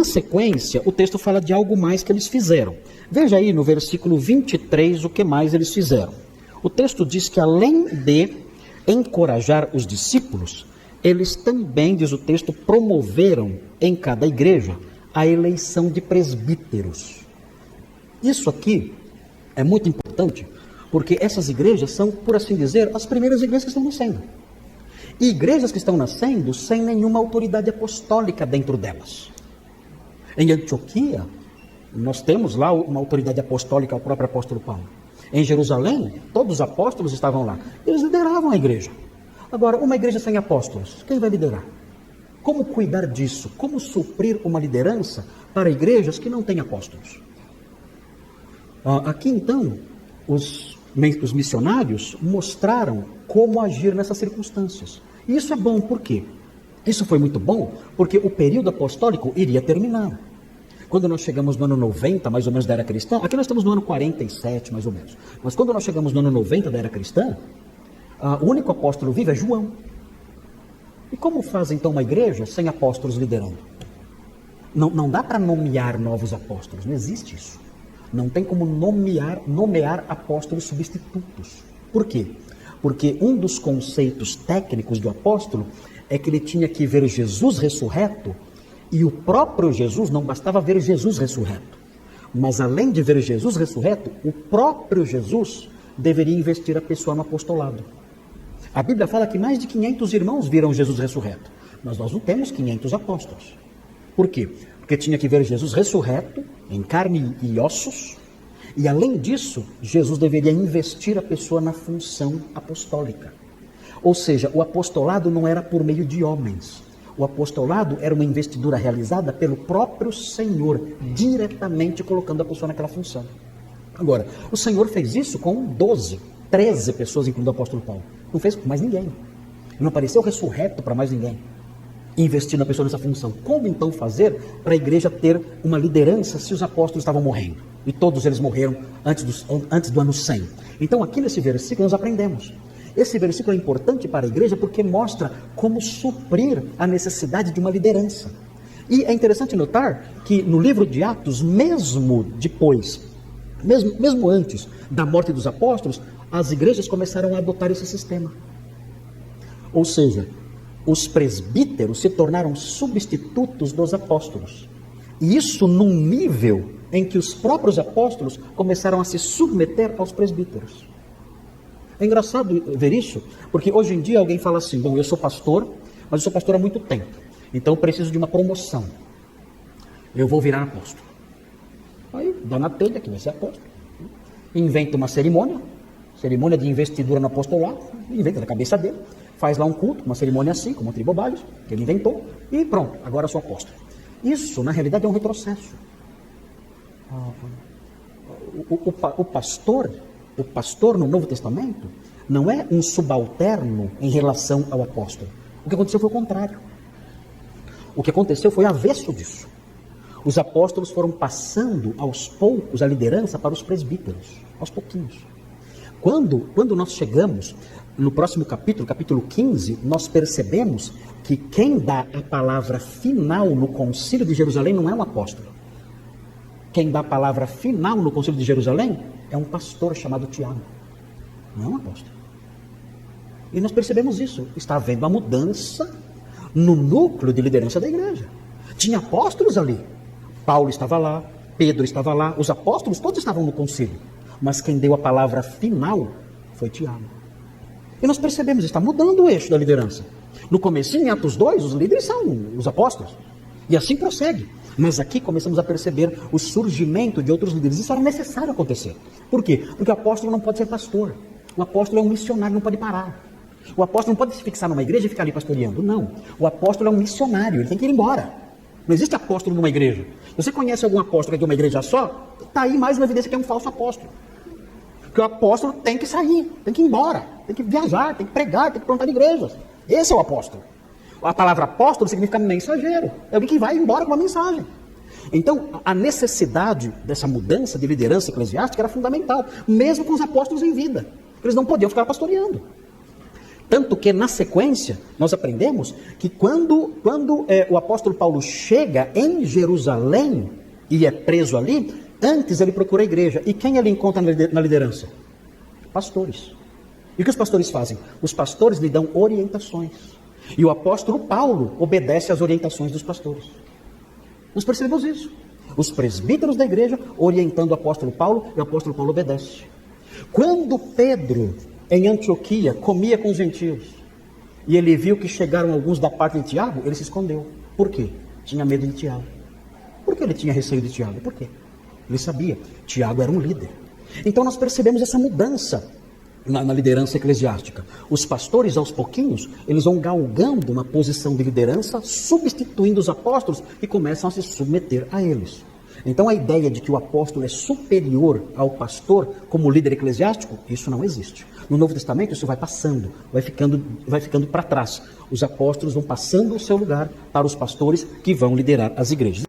sequência, o texto fala de algo mais que eles fizeram. Veja aí no versículo 23 o que mais eles fizeram. O texto diz que além de encorajar os discípulos, eles também, diz o texto, promoveram em cada igreja a eleição de presbíteros. Isso aqui é muito importante, porque essas igrejas são, por assim dizer, as primeiras igrejas que estão nascendo. E igrejas que estão nascendo sem nenhuma autoridade apostólica dentro delas. Em Antioquia, nós temos lá uma autoridade apostólica, o próprio apóstolo Paulo. Em Jerusalém, todos os apóstolos estavam lá. Eles lideravam a igreja. Agora, uma igreja sem apóstolos, quem vai liderar? Como cuidar disso? Como suprir uma liderança para igrejas que não têm apóstolos? Aqui, então, os missionários mostraram como agir nessas circunstâncias. E isso é bom, por quê? Isso foi muito bom, porque o período apostólico iria terminar. Quando nós chegamos no ano 90, mais ou menos, da era cristã, aqui nós estamos no ano 47, mais ou menos. Mas quando nós chegamos no ano 90 da era cristã, o único apóstolo vivo é João. E como faz então uma igreja sem apóstolos liderando? Não dá para nomear novos apóstolos, não existe isso. Não tem como nomear apóstolos substitutos. Por quê? Porque um dos conceitos técnicos do apóstolo é que ele tinha que ver Jesus ressurreto, e o próprio Jesus, não bastava ver Jesus ressurreto, mas além de ver Jesus ressurreto, o próprio Jesus deveria investir a pessoa no apostolado. A Bíblia fala que mais de 500 irmãos viram Jesus ressurreto, mas nós não temos 500 apóstolos. Por quê? Porque tinha que ver Jesus ressurreto, em carne e ossos, e além disso, Jesus deveria investir a pessoa na função apostólica. Ou seja, o apostolado não era por meio de homens. O apostolado era uma investidura realizada pelo próprio Senhor, diretamente colocando a pessoa naquela função. Agora, o Senhor fez isso com 12, 13 pessoas, incluindo o apóstolo Paulo. Não fez com mais ninguém. Ele não apareceu ressurreto para mais ninguém. Investir na pessoa nessa função. Como então fazer para a igreja ter uma liderança se os apóstolos estavam morrendo? E todos eles morreram antes do ano 100. Então aqui nesse versículo nós aprendemos. Esse versículo é importante para a igreja porque mostra como suprir a necessidade de uma liderança. E é interessante notar que no livro de Atos, mesmo depois, mesmo antes da morte dos apóstolos, as igrejas começaram a adotar esse sistema. Ou seja, os presbíteros se tornaram substitutos dos apóstolos. E isso num nível em que os próprios apóstolos começaram a se submeter aos presbíteros. É engraçado ver isso, porque hoje em dia alguém fala assim, bom, eu sou pastor, mas eu sou pastor há muito tempo, então eu preciso de uma promoção. Eu vou virar apóstolo. Aí dá na telha que vai ser apóstolo. Inventa uma cerimônia de investidura no apostolado, inventa na cabeça dele, faz lá um culto, uma cerimônia assim, com um monte de bobagens, que ele inventou, e pronto, agora eu sou apóstolo. Isso, na realidade, é um retrocesso. O pastor no Novo Testamento não é um subalterno em relação ao apóstolo. O que aconteceu foi o contrário. O que aconteceu foi avesso disso. Os apóstolos foram passando aos poucos a liderança para os presbíteros, aos pouquinhos. Quando nós chegamos no próximo capítulo 15, nós percebemos que quem dá a palavra final no concílio de Jerusalém não é um apóstolo. Quem dá a palavra final no concílio de Jerusalém é um pastor chamado Tiago. Não é um apóstolo. E nós percebemos isso. Está havendo uma mudança no núcleo de liderança da igreja. Tinha apóstolos ali. Paulo estava lá, Pedro estava lá, os apóstolos todos estavam no concílio. Mas quem deu a palavra final foi Tiago. E nós percebemos, está mudando o eixo da liderança. No comecinho, em Atos 2, os líderes são os apóstolos. E assim prossegue. Mas aqui começamos a perceber o surgimento de outros líderes. Isso era necessário acontecer. Por quê? Porque o apóstolo não pode ser pastor. O apóstolo é um missionário, não pode parar. O apóstolo não pode se fixar numa igreja e ficar ali pastoreando. Não. O apóstolo é um missionário, ele tem que ir embora. Não existe apóstolo numa igreja. Você conhece algum apóstolo que é de uma igreja só? Está aí mais uma evidência que é um falso apóstolo. Porque o apóstolo tem que sair, tem que ir embora, tem que viajar, tem que pregar, tem que plantar igrejas. Esse é o apóstolo. A palavra apóstolo significa mensageiro. É alguém que vai embora com uma mensagem. Então, a necessidade dessa mudança de liderança eclesiástica era fundamental, mesmo com os apóstolos em vida. Eles não podiam ficar pastoreando. Tanto que na sequência, nós aprendemos que quando o apóstolo Paulo chega em Jerusalém e é preso ali, antes ele procura a igreja. E quem ele encontra na liderança? Pastores. E o que os pastores fazem? Os pastores lhe dão orientações. E o apóstolo Paulo obedece às orientações dos pastores. Nós percebemos isso. Os presbíteros da igreja orientando o apóstolo Paulo, e o apóstolo Paulo obedece. Quando Pedro, em Antioquia, comia com os gentios, e ele viu que chegaram alguns da parte de Tiago, ele se escondeu. Por quê? Tinha medo de Tiago. Por que ele tinha receio de Tiago? Por quê? Ele sabia, Tiago era um líder. Então nós percebemos essa mudança na liderança eclesiástica. Os pastores, aos pouquinhos, eles vão galgando uma posição de liderança, substituindo os apóstolos e começam a se submeter a eles. Então a ideia de que o apóstolo é superior ao pastor como líder eclesiástico, isso não existe. No Novo Testamento isso vai passando, vai ficando para trás. Os apóstolos vão passando o seu lugar para os pastores que vão liderar as igrejas.